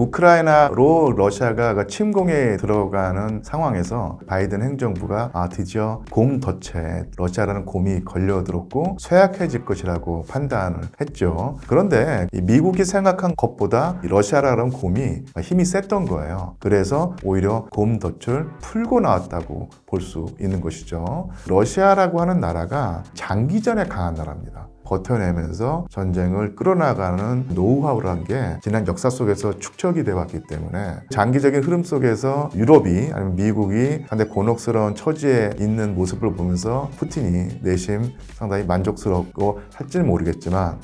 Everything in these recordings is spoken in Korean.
우크라이나로 러시아가 침공에 들어가는 상황에서 바이든 행정부가 드디어 곰 덫에 러시아라는 곰이 걸려들었고 쇠약해질 것이라고 판단을 했죠. 그런데 미국이 생각한 것보다 러시아라는 곰이 힘이 셌던 거예요. 그래서 오히려 곰 덫을 풀고 나왔다고 볼 수 있는 것이죠. 러시아라고 하는 나라가 장기전에 강한 나라입니다. 버텨내면서 전쟁을 끌어나가는 노하우라는 게 지난 역사 속에서 축적이 되어 왔기 때문에 장기적인 흐름 속에서 유럽이 아니면 미국이 상당히 곤혹스러운 처지에 있는 모습을 보면서 푸틴이 내심 상당히 만족스럽고 할지는 모르겠지만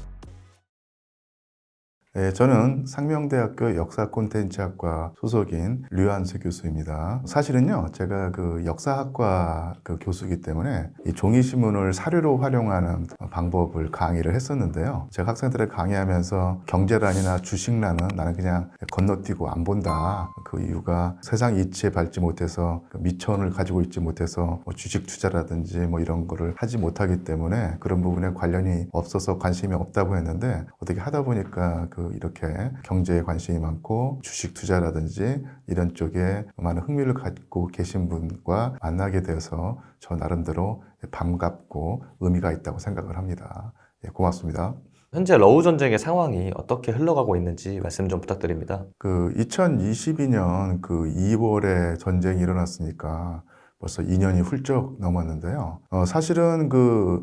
저는 상명대학교 역사 콘텐츠학과 소속인 류한수 교수입니다. 사실은요, 제가 그 역사학과 교수이기 때문에 이 종이신문을 사료로 활용하는 방법을 강의를 했었는데요. 제가 학생들을 강의하면서 경제란이나 주식란은 나는 그냥 건너뛰고 안 본다. 그 이유가 세상 이치에 밟지 못해서 미천을 가지고 있지 못해서 주식 투자라든지 이런 거를 하지 못하기 때문에 그런 부분에 관련이 없어서 관심이 없다고 했는데 어떻게 하다 보니까 이렇게 경제에 관심이 많고 주식 투자라든지 이런 쪽에 많은 흥미를 갖고 계신 분과 만나게 되어서 저 나름대로 반갑고 의미가 있다고 생각을 합니다. 고맙습니다. 현재 러우 전쟁의 상황이 어떻게 흘러가고 있는지 말씀 좀 부탁드립니다. 2022년 2월에 전쟁이 일어났으니까 벌써 2년이 훌쩍 넘었는데요. 사실은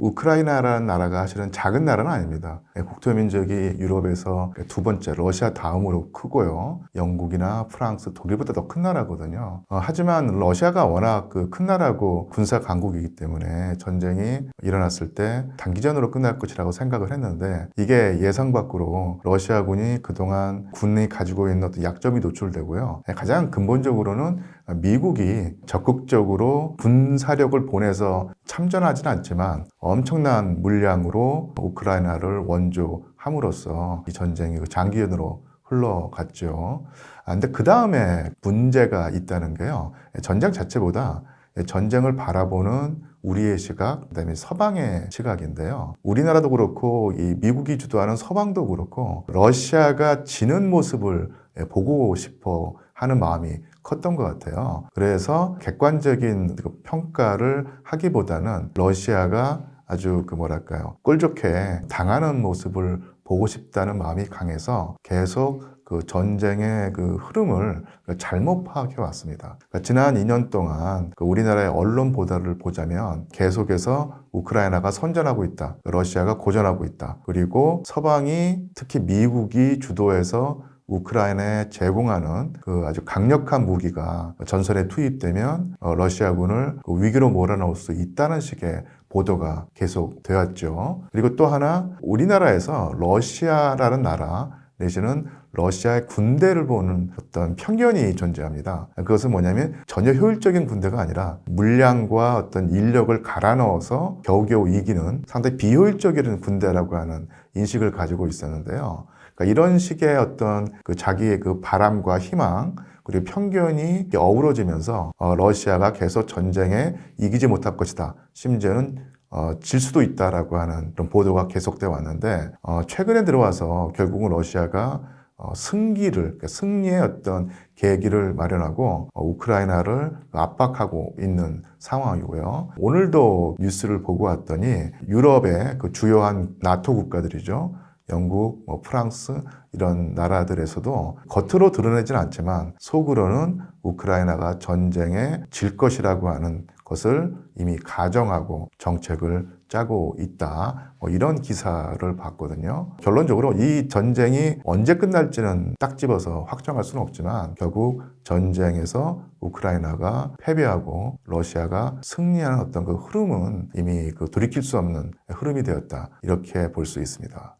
우크라이나라는 나라가 사실은 작은 나라는 아닙니다. 국토 면적이 유럽에서 두 번째, 러시아 다음으로 크고요. 영국이나 프랑스, 독일보다 더 큰 나라거든요. 하지만 러시아가 워낙 큰 나라고 군사 강국이기 때문에 전쟁이 일어났을 때 단기전으로 끝날 것이라고 생각을 했는데 이게 예상 밖으로 러시아군이 그동안 군이 가지고 있는 어떤 약점이 노출되고요. 가장 근본적으로는 미국이 적극적으로 군사력을 보내서 참전하지는 않지만 엄청난 물량으로 우크라이나를 원조함으로써 이 전쟁이 장기전으로 흘러갔죠. 근데 그 다음에 문제가 있다는 게요. 전쟁 자체보다 전쟁을 바라보는 우리의 시각, 그다음에 서방의 시각인데요. 우리나라도 그렇고 이 미국이 주도하는 서방도 그렇고 러시아가 지는 모습을 보고 싶어 하는 마음이 컸던 것 같아요. 그래서 객관적인 평가를 하기보다는 러시아가 아주 꼴 좋게 당하는 모습을 보고 싶다는 마음이 강해서 계속 전쟁의 흐름을 잘못 파악해 왔습니다. 지난 2년 동안 우리나라의 언론 보도를 보자면 계속해서 우크라이나가 선전하고 있다. 러시아가 고전하고 있다. 그리고 서방이 특히 미국이 주도해서 우크라이나에 제공하는 아주 강력한 무기가 전선에 투입되면 러시아군을 위기로 몰아넣을 수 있다는 식의 보도가 계속 되었죠. 그리고 또 하나 우리나라에서 러시아라는 나라 내지는 러시아의 군대를 보는 어떤 편견이 존재합니다. 그것은 뭐냐면 전혀 효율적인 군대가 아니라 물량과 어떤 인력을 갈아 넣어서 겨우겨우 이기는 상당히 비효율적인 군대라고 하는 인식을 가지고 있었는데요. 그러니까 이런 식의 어떤 자기의 바람과 희망 그리고 편견이 어우러지면서 러시아가 계속 전쟁에 이기지 못할 것이다. 심지어는 질 수도 있다라고 하는 그런 보도가 계속되어 왔는데 최근에 들어와서 결국은 러시아가 승리의 어떤 계기를 마련하고 우크라이나를 압박하고 있는 상황이고요. 오늘도 뉴스를 보고 왔더니 유럽의 주요한 나토 국가들이죠. 영국, 프랑스 이런 나라들에서도 겉으로 드러내지는 않지만 속으로는 우크라이나가 전쟁에 질 것이라고 하는 것을 이미 가정하고 정책을 짜고 있다. 이런 기사를 봤거든요. 결론적으로 이 전쟁이 언제 끝날지는 딱 집어서 확정할 수는 없지만 결국 전쟁에서 우크라이나가 패배하고 러시아가 승리하는 어떤 흐름은 이미 돌이킬 수 없는 흐름이 되었다. 이렇게 볼 수 있습니다.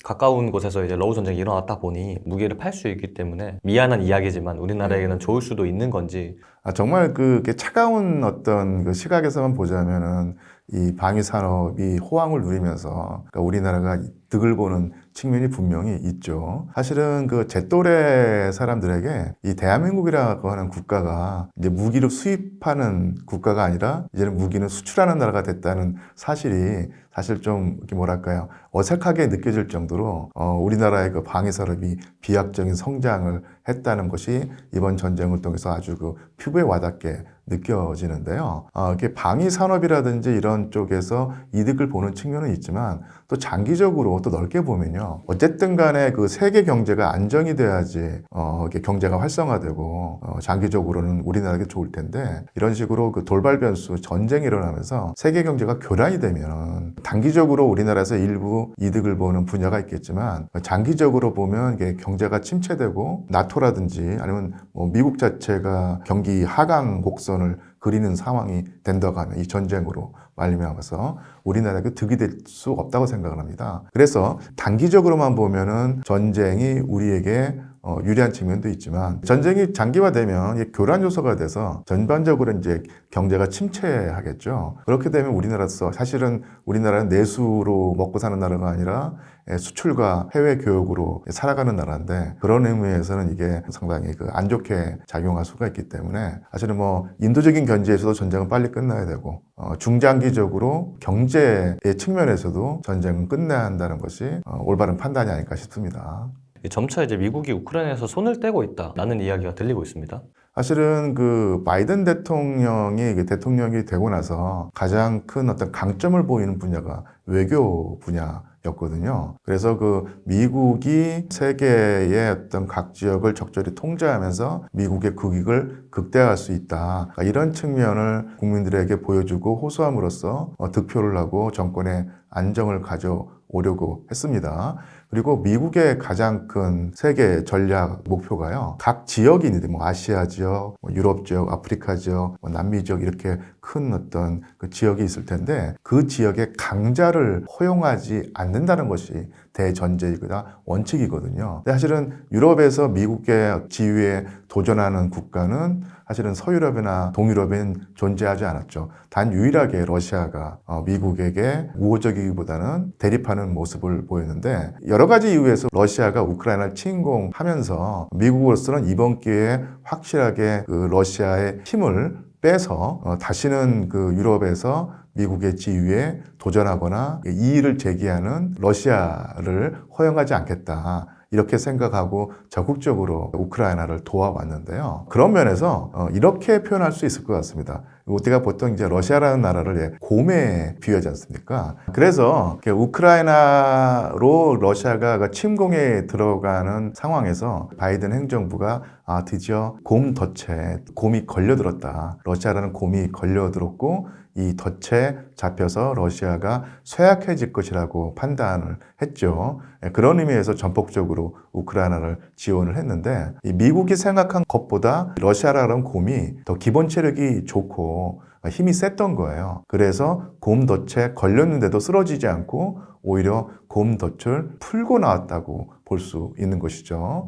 가까운 곳에서 이제 러우 전쟁이 일어났다 보니 무기를 팔 수 있기 때문에 미안한 이야기지만 우리나라에게는 좋을 수도 있는 건지. 정말 차가운 어떤 시각에서만 보자면은 이 방위 산업이 호황을 누리면서 우리나라가 득을 보는 측면이 분명히 있죠. 사실은 제 또래 사람들에게 이 대한민국이라고 하는 국가가 이제 무기를 수입하는 국가가 아니라 이제는 무기는 수출하는 나라가 됐다는 사실이 사실 좀 이렇게 뭐랄까요, 어색하게 느껴질 정도로 우리나라의 그 방위 산업이 비약적인 성장을 했다는 것이 이번 전쟁을 통해서 아주 그 피부에 와닿게 느껴지는데요. 이렇게 방위 산업이라든지 이런 쪽에서 이득을 보는 측면은 있지만 또 장기적으로 또 넓게 보면요. 어쨌든 간에 그 세계 경제가 안정이 돼야지 이렇게 경제가 활성화되고 장기적으로는 우리나라에게 좋을 텐데 이런 식으로 그 돌발 변수 전쟁이 일어나면서 세계 경제가 교란이 되면 단기적으로 우리나라에서 일부 이득을 보는 분야가 있겠지만 장기적으로 보면 이게 경제가 침체되고 나토라든지 아니면 뭐 미국 자체가 경기 하강 곡선을 그리는 상황이 된다고 하면 이 전쟁으로 말미암아서 우리나라에게 득이 될 수 없다고 생각을 합니다. 그래서 단기적으로만 보면은 전쟁이 우리에게 유리한 측면도 있지만 전쟁이 장기화되면 이게 교란 요소가 돼서 전반적으로 이제 경제가 침체하겠죠. 그렇게 되면 우리나라에서 사실은 우리나라는 내수로 먹고 사는 나라가 아니라 수출과 해외 교역으로 살아가는 나라인데 그런 의미에서는 이게 상당히 그 안 좋게 작용할 수가 있기 때문에 사실은 뭐 인도적인 견지에서도 전쟁은 빨리 끝나야 되고 중장기적으로 경제의 측면에서도 전쟁은 끝내야 한다는 것이 올바른 판단이 아닐까 싶습니다. 점차 이제 미국이 우크라이나에서 손을 떼고 있다라는 이야기가 들리고 있습니다. 사실은 그 바이든 대통령이 대통령이 되고 나서 가장 큰 어떤 강점을 보이는 분야가 외교 분야였거든요. 그래서 그 미국이 세계의 어떤 각 지역을 적절히 통제하면서 미국의 국익을 극대화할 수 있다. 그러니까 이런 측면을 국민들에게 보여주고 호소함으로써 득표를 하고 정권의 안정을 가져오려고 했습니다. 그리고 미국의 가장 큰 세계 전략 목표가요. 각 지역이 있는데 뭐 아시아 지역, 뭐 유럽 지역, 아프리카 지역, 뭐 남미 지역 이렇게 큰 어떤 그 지역이 있을 텐데 그 지역의 강자를 허용하지 않는다는 것이 대전제이거나 원칙이거든요. 근데 사실은 유럽에서 미국의 지위에 도전하는 국가는 사실은 서유럽이나 동유럽엔 존재하지 않았죠. 단 유일하게 러시아가 미국에게 우호적이기보다는 대립하는 모습을 보였는데 여러 가지 이유에서 러시아가 우크라이나를 침공하면서 미국으로서는 이번 기회에 확실하게 그 러시아의 힘을 빼서 다시는 그 유럽에서 미국의 지위에 도전하거나 이의를 제기하는 러시아를 허용하지 않겠다. 이렇게 생각하고 적극적으로 우크라이나를 도와왔는데요. 그런 면에서 이렇게 표현할 수 있을 것 같습니다. 우리가 보통 이제 러시아라는 나라를 곰에 비유하지 않습니까? 그래서 우크라이나로 러시아가 침공에 들어가는 상황에서 바이든 행정부가 드디어 곰 덫에 곰이 걸려들었다. 러시아라는 곰이 걸려들었고 이 덫에 잡혀서 러시아가 쇠약해질 것이라고 판단을 했죠. 그런 의미에서 전폭적으로 우크라이나를 지원을 했는데 이 미국이 생각한 것보다 러시아라는 곰이 더 기본 체력이 좋고 힘이 셌던 거예요. 그래서 곰 덫에 걸렸는데도 쓰러지지 않고 오히려 곰 덫을 풀고 나왔다고 볼 수 있는 것이죠.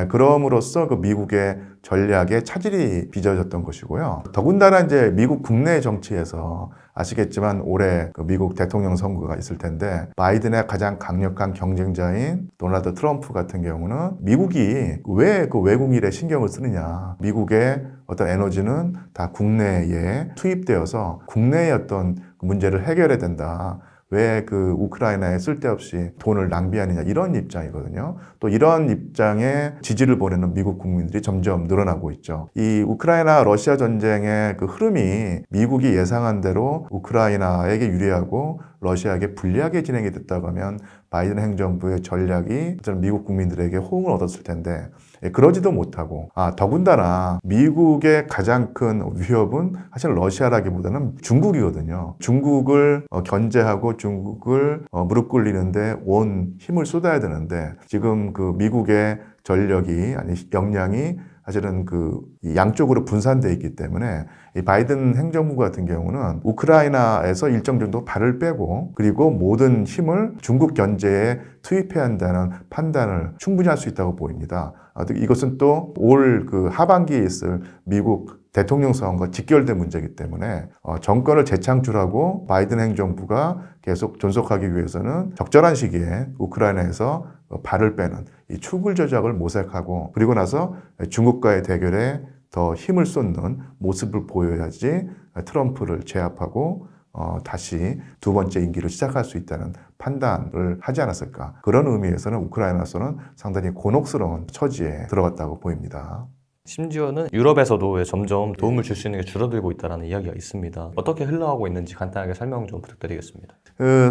그럼으로써 그 미국의 전략에 차질이 빚어졌던 것이고요. 더군다나 이제 미국 국내 정치에서 아시겠지만 올해 그 미국 대통령 선거가 있을 텐데 바이든의 가장 강력한 경쟁자인 도널드 트럼프 같은 경우는 미국이 왜 그 외국 일에 신경을 쓰느냐. 미국의 어떤 에너지는 다 국내에 투입되어서 국내의 어떤 문제를 해결해야 된다. 왜 그 우크라이나에 쓸데없이 돈을 낭비하느냐 이런 입장이거든요. 또 이런 입장에 지지를 보내는 미국 국민들이 점점 늘어나고 있죠. 이 우크라이나 러시아 전쟁의 그 흐름이 미국이 예상한 대로 우크라이나에게 유리하고 러시아에게 불리하게 진행이 됐다고 하면 바이든 행정부의 전략이 미국 국민들에게 호응을 얻었을 텐데 그러지도 못하고 더군다나 미국의 가장 큰 위협은 사실 러시아라기보다는 중국이거든요. 중국을 견제하고 중국을 무릎 꿇리는데 온 힘을 쏟아야 되는데 지금 그 미국의 전력이 아니 역량이 사실은 그 양쪽으로 분산되어 있기 때문에 이 바이든 행정부 같은 경우는 우크라이나에서 일정 정도 발을 빼고 그리고 모든 힘을 중국 견제에 투입해야 한다는 판단을 충분히 할 수 있다고 보입니다. 이것은 또 올 그 하반기에 있을 미국 대통령 선거와 직결된 문제이기 때문에 정권을 재창출하고 바이든 행정부가 계속 존속하기 위해서는 적절한 시기에 우크라이나에서 발을 빼는 이 추굴 조작을 모색하고 그리고 나서 중국과의 대결에 더 힘을 쏟는 모습을 보여야지 트럼프를 제압하고 다시 두 번째 임기를 시작할 수 있다는 판단을 하지 않았을까. 그런 의미에서는 우크라이나로서는 상당히 곤혹스러운 처지에 들어갔다고 보입니다. 심지어는 유럽에서도 점점 도움을 줄 수 있는 게 줄어들고 있다는 이야기가 있습니다. 어떻게 흘러가고 있는지 간단하게 설명 좀 부탁드리겠습니다.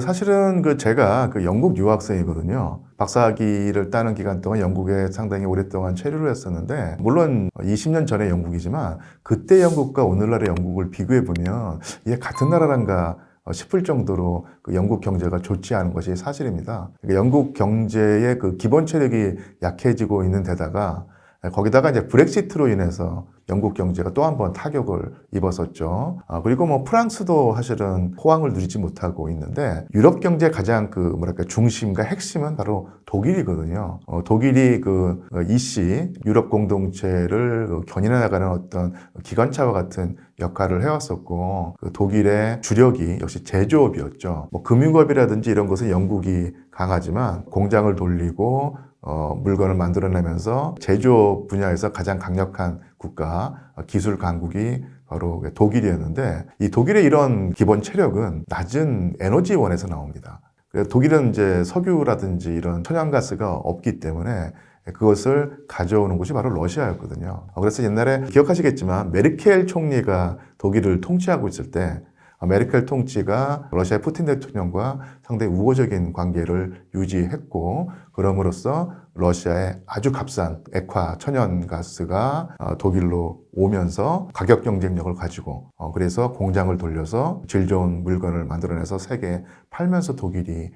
사실은 제가 영국 유학생이거든요. 박사학위를 따는 기간 동안 영국에 상당히 오랫동안 체류를 했었는데, 물론 20년 전의 영국이지만 그때 영국과 오늘날의 영국을 비교해 보면 이게 같은 나라란가 싶을 정도로 영국 경제가 좋지 않은 것이 사실입니다. 그러니까 영국 경제의 기본 체력이 약해지고 있는 데다가 거기다가 이제 브렉시트로 인해서 영국 경제가 또 한 번 타격을 입었었죠. 그리고 프랑스도 사실은 호황을 누리지 못하고 있는데, 유럽 경제 가장 중심과 핵심은 바로 독일이거든요. 독일이 EC 유럽 공동체를 견인해 나가는 어떤 기관차와 같은 역할을 해왔었고, 독일의 주력이 역시 제조업이었죠. 금융업이라든지 이런 것은 영국이 강하지만 공장을 돌리고 물건을 만들어내면서 제조업 분야에서 가장 강력한 국가, 기술 강국이 바로 독일이었는데, 이 독일의 이런 기본 체력은 낮은 에너지원에서 나옵니다. 독일은 이제 석유라든지 이런 천연가스가 없기 때문에 그것을 가져오는 곳이 바로 러시아였거든요. 그래서 옛날에 기억하시겠지만 메르켈 총리가 독일을 통치하고 있을 때 메르켈 통치가 러시아의 푸틴 대통령과 상당히 우호적인 관계를 유지했고, 그럼으로써 러시아의 아주 값싼 액화 천연가스가 독일로 오면서 가격 경쟁력을 가지고, 그래서 공장을 돌려서 질 좋은 물건을 만들어내서 세계에 팔면서 독일이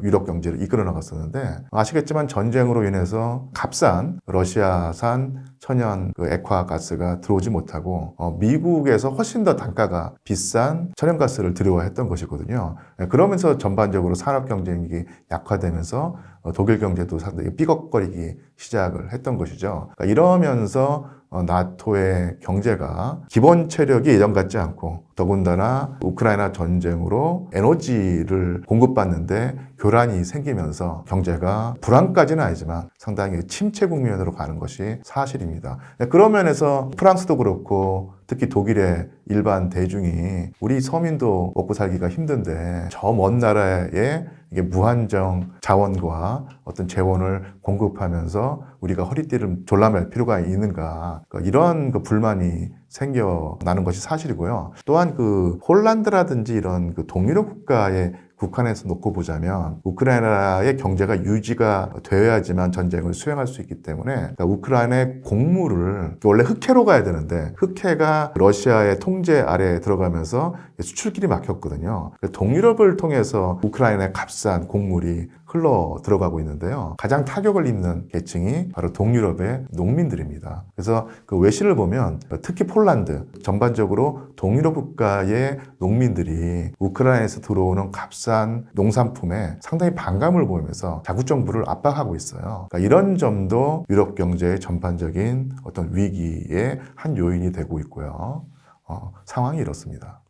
유럽 경제를 이끌어 나갔었는데, 아시겠지만 전쟁으로 인해서 값싼 러시아산 천연 액화가스가 들어오지 못하고 미국에서 훨씬 더 단가가 비싼 천연가스를 들여왔던 것이거든요. 그러면서 전반적으로 산업 경쟁력이 약화되면서 독일 경제도 상당히 삐걱거리기 시작을 했던 것이죠. 그러니까 이러면서 나토의 경제가 기본 체력이 예전 같지 않고, 더군다나 우크라이나 전쟁으로 에너지를 공급받는데 교란이 생기면서 경제가 불황까지는 아니지만 상당히 침체 국면으로 가는 것이 사실입니다. 그런 면에서 프랑스도 그렇고 특히 독일의 일반 대중이 우리 서민도 먹고 살기가 힘든데 저 먼 나라에 이게 무한정 자원과 어떤 재원을 공급하면서 우리가 허리띠를 졸라맬 필요가 있는가, 이런 불만이 생겨나는 것이 사실이고요. 또한 홀란드라든지 이런 동유럽 국가의 국한에서 놓고 보자면 우크라이나의 경제가 유지가 되어야지만 전쟁을 수행할 수 있기 때문에, 우크라이나의 곡물을 원래 흑해로 가야 되는데 흑해가 러시아의 통제 아래에 들어가면서 수출길이 막혔거든요. 동유럽을 통해서 우크라이나의 값싼 곡물이 흘러 들어가고 있는데요. 가장 타격을 입는 계층이 바로 동유럽의 농민들입니다. 그래서 외신을 보면 특히 폴란드, 전반적으로 동유럽 국가의 농민들이 우크라이나에서 들어오는 값싼 농산품에 상당히 반감을 보이면서 자국 정부를 압박하고 있어요. 그러니까 이런 점도 유럽 경제의 전반적인 어떤 위기의 한 요인이 되고 있고요. 상황이 이렇습니다.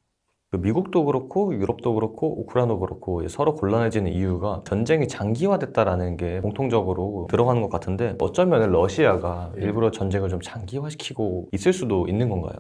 미국도 그렇고 유럽도 그렇고 우크라이나도 그렇고 서로 곤란해지는 이유가 전쟁이 장기화됐다라는 게 공통적으로 들어가는 것 같은데, 어쩌면 러시아가 일부러 전쟁을 좀 장기화시키고 있을 수도 있는 건가요?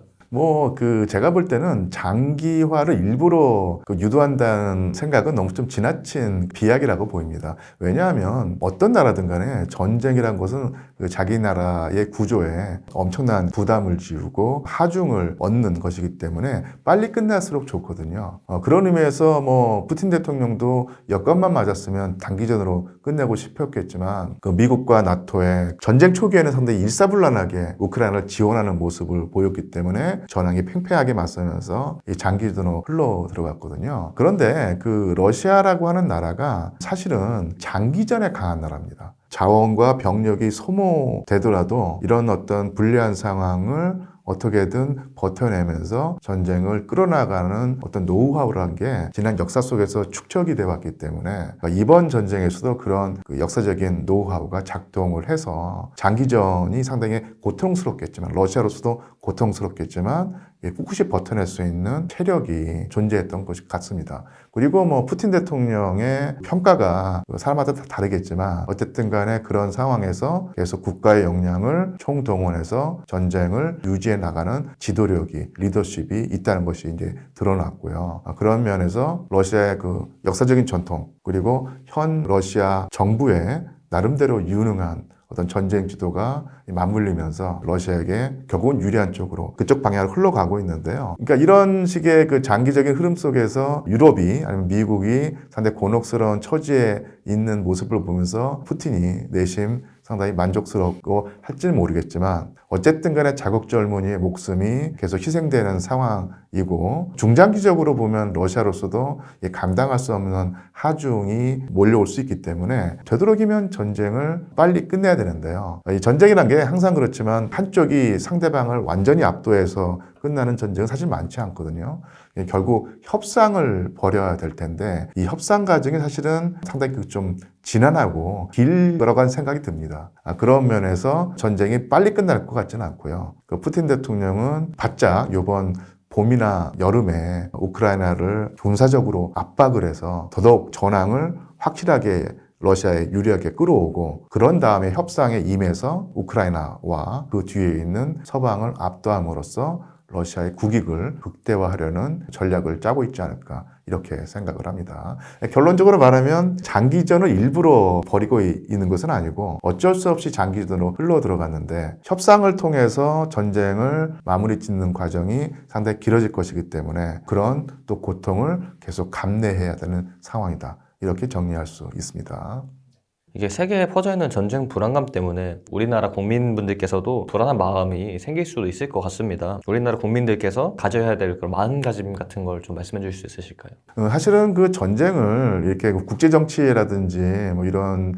제가 볼 때는 장기화를 일부러 유도한다는 생각은 너무 좀 지나친 비약이라고 보입니다. 왜냐하면 어떤 나라든 간에 전쟁이란 것은 자기 나라의 구조에 엄청난 부담을 지우고 하중을 얻는 것이기 때문에 빨리 끝날수록 좋거든요. 그런 의미에서 푸틴 대통령도 여건만 맞았으면 단기전으로 끝내고 싶었겠지만, 미국과 나토의 전쟁 초기에는 상당히 일사불란하게 우크라이나를 지원하는 모습을 보였기 때문에 전황이 팽팽하게 맞서면서 장기전으로 흘러 들어갔거든요. 그런데 러시아라고 하는 나라가 사실은 장기전에 강한 나라입니다. 자원과 병력이 소모되더라도 이런 어떤 불리한 상황을 어떻게든 버텨내면서 전쟁을 끌어나가는 어떤 노하우라는 게 지난 역사 속에서 축적이 되어 왔기 때문에 이번 전쟁에서도 그런 역사적인 노하우가 작동을 해서 장기전이 상당히 고통스럽겠지만, 러시아로서도 고통스럽겠지만 꿋꿋이 버텨낼 수 있는 체력이 존재했던 것이 같습니다. 그리고 뭐 푸틴 대통령의 평가가 사람마다 다 다르겠지만 어쨌든 간에 그런 상황에서 계속 국가의 역량을 총동원해서 전쟁을 유지해 나가는 지도력이, 리더십이 있다는 것이 이제 드러났고요. 그런 면에서 러시아의 그 역사적인 전통, 그리고 현 러시아 정부의 나름대로 유능한 어떤 전쟁 지도가 맞물리면서 러시아에게 결국은 유리한 쪽으로 그쪽 방향으로 흘러가고 있는데요. 그러니까 이런 식의 그 장기적인 흐름 속에서 유럽이 아니면 미국이 상당히 곤혹스러운 처지에 있는 모습을 보면서 푸틴이 내심 상당히 만족스럽고 할지는 모르겠지만 어쨌든 간에 자국 젊은이의 목숨이 계속 희생되는 상황이고 중장기적으로 보면 러시아로서도 감당할 수 없는 하중이 몰려올 수 있기 때문에 되도록이면 전쟁을 빨리 끝내야 되는데요. 이 전쟁이란 게 항상 그렇지만 한쪽이 상대방을 완전히 압도해서 끝나는 전쟁은 사실 많지 않거든요. 결국 협상을 벌여야 될 텐데 이 협상 과정이 사실은 상당히 좀 지난하고 길 거라고 생각이 듭니다. 그런 면에서 전쟁이 빨리 끝날 것 같지는 않고요. 그 푸틴 대통령은 바짝 이번 봄이나 여름에 우크라이나를 군사적으로 압박을 해서 더더욱 전황을 확실하게 러시아에 유리하게 끌어오고 그런 다음에 협상에 임해서 우크라이나와 그 뒤에 있는 서방을 압도함으로써 러시아의 국익을 극대화하려는 전략을 짜고 있지 않을까 이렇게 생각을 합니다. 결론적으로 말하면 장기전을 일부러 벌이고 있는 것은 아니고 어쩔 수 없이 장기전으로 흘러 들어갔는데 협상을 통해서 전쟁을 마무리 짓는 과정이 상당히 길어질 것이기 때문에 그런 또 고통을 계속 감내해야 되는 상황이다. 이렇게 정리할 수 있습니다. 이게 세계에 퍼져 있는 전쟁 불안감 때문에 우리나라 국민분들께서도 불안한 마음이 생길 수도 있을 것 같습니다. 우리나라 국민들께서 가져야 될 그런 마음가짐 같은 걸 좀 말씀해 주실 수 있으실까요? 사실은 그 전쟁을 이렇게 국제 정치라든지 뭐 이런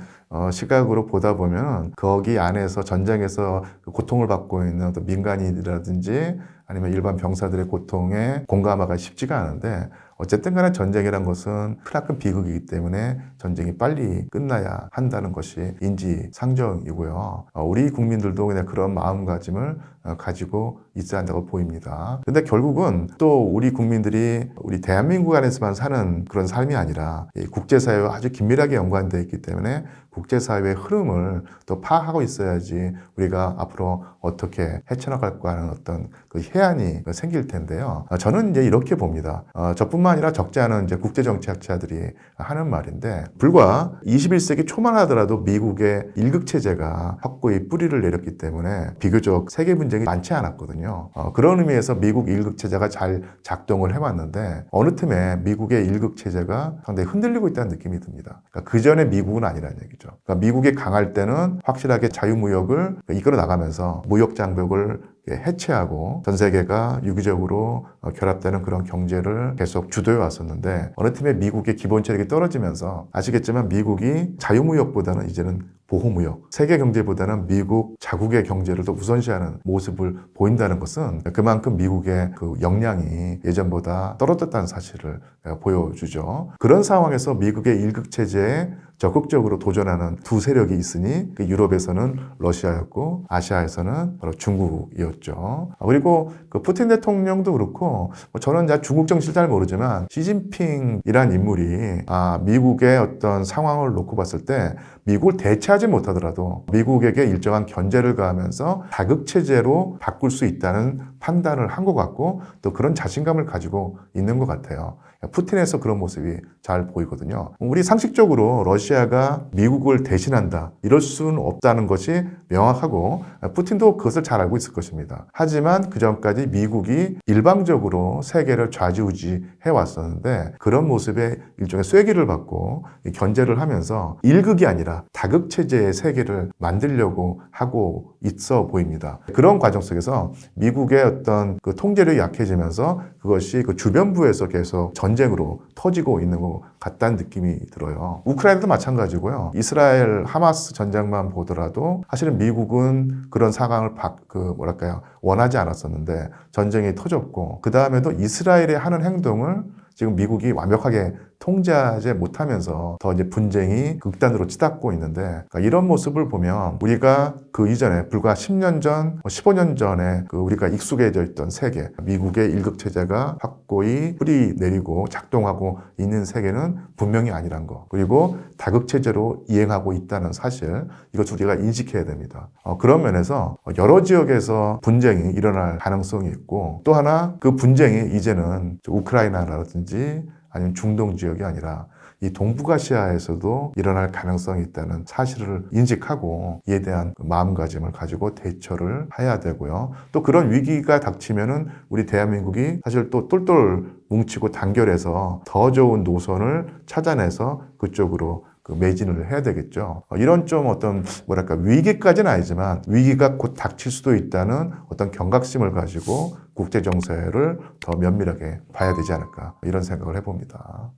시각으로 보다 보면 거기 안에서 전쟁에서 고통을 받고 있는 어떤 민간인이라든지 아니면 일반 병사들의 고통에 공감하기가 쉽지가 않은데 어쨌든 간에 전쟁이란 것은 크나큰 비극이기 때문에 전쟁이 빨리 끝나야 한다는 것이 인지상정이고요. 우리 국민들도 그냥 그런 마음가짐을 가지고 있어야 한다고 보입니다. 근데 결국은 또 우리 국민들이 우리 대한민국 안에서만 사는 그런 삶이 아니라 국제사회와 아주 긴밀하게 연관되어 있기 때문에 국제사회의 흐름을 또 파악하고 있어야지 우리가 앞으로 어떻게 헤쳐나갈까 하는 어떤 그 해안이 생길 텐데요. 저는 이제 이렇게 봅니다. 저뿐만 아니라 적지 않은 이제 국제정치학자들이 하는 말인데 불과 21세기 초만 하더라도 미국의 일극체제가 확고히 뿌리를 내렸기 때문에 비교적 세계 분쟁이 많지 않았거든요. 그런 의미에서 미국 일극체제가 잘 작동을 해왔는데 어느 틈에 미국의 일극체제가 상당히 흔들리고 있다는 느낌이 듭니다. 그러니까 그 전에 미국은 아니라는 얘기죠. 그러니까 미국이 강할 때는 확실하게 자유무역을 이끌어 나가면서 무역 장벽을 해체하고 전 세계가 유기적으로 결합되는 그런 경제를 계속 주도해 왔었는데 어느 틈에 미국의 기본 체력이 떨어지면서 아시겠지만 미국이 자유무역보다는 이제는 보호무역, 세계 경제보다는 미국 자국의 경제를 더 우선시하는 모습을 보인다는 것은 그만큼 미국의 그 역량이 예전보다 떨어졌다는 사실을 보여주죠. 그런 상황에서 미국의 일극체제에 적극적으로 도전하는 두 세력이 있으니 그 유럽에서는 러시아였고 아시아에서는 바로 중국이었죠. 그리고 그 푸틴 대통령도 그렇고 저는 중국 정치를 잘 모르지만 시진핑이란 인물이 미국의 어떤 상황을 놓고 봤을 때 미국을 대체하지 못하더라도 미국에게 일정한 견제를 가하면서 다극체제로 바꿀 수 있다는 판단을 한 것 같고 또 그런 자신감을 가지고 있는 것 같아요. 푸틴에서 그런 모습이 잘 보이거든요. 우리 상식적으로 러시아가 미국을 대신한다 이럴 수는 없다는 것이 명확하고 푸틴도 그것을 잘 알고 있을 것입니다. 하지만 그 전까지 미국이 일방적으로 세계를 좌지우지해 왔었는데 그런 모습에 일종의 쐐기를 받고 견제를 하면서 일극이 아니라 다극체제의 세계를 만들려고 하고 있어 보입니다. 그런 과정 속에서 미국의 어떤 그 통제력이 약해지면서 그것이 그 주변부에서 계속 전쟁으로 터지고 있는 것 같다는 느낌이 들어요. 우크라이나도 마찬가지고요. 이스라엘 하마스 전쟁만 보더라도 사실은 미국은 그런 상황을 원하지 않았었는데 전쟁이 터졌고 그 다음에도 이스라엘이 하는 행동을 지금 미국이 완벽하게 통제하지 못하면서 더 이제 분쟁이 극단으로 치닫고 있는데, 그러니까 이런 모습을 보면 우리가 그 이전에 불과 10년 전, 15년 전에 그 우리가 익숙해져 있던 세계, 미국의 일극 체제가 확고히 뿌리 내리고 작동하고 있는 세계는 분명히 아니란 거. 그리고 다극 체제로 이행하고 있다는 사실, 이것을 우리가 인식해야 됩니다. 그런 면에서 여러 지역에서 분쟁이 일어날 가능성이 있고, 또 하나 그 분쟁이 이제는 우크라이나라든지 아니면 중동 지역이 아니라 이 동북아시아에서도 일어날 가능성이 있다는 사실을 인식하고 이에 대한 마음가짐을 가지고 대처를 해야 되고요. 또 그런 위기가 닥치면은 우리 대한민국이 사실 또 똘똘 뭉치고 단결해서 더 좋은 노선을 찾아내서 그쪽으로 매진을 해야 되겠죠. 이런 좀 어떤 뭐랄까 위기까지는 아니지만 위기가 곧 닥칠 수도 있다는 어떤 경각심을 가지고 국제 정세를 더 면밀하게 봐야 되지 않을까 이런 생각을 해봅니다.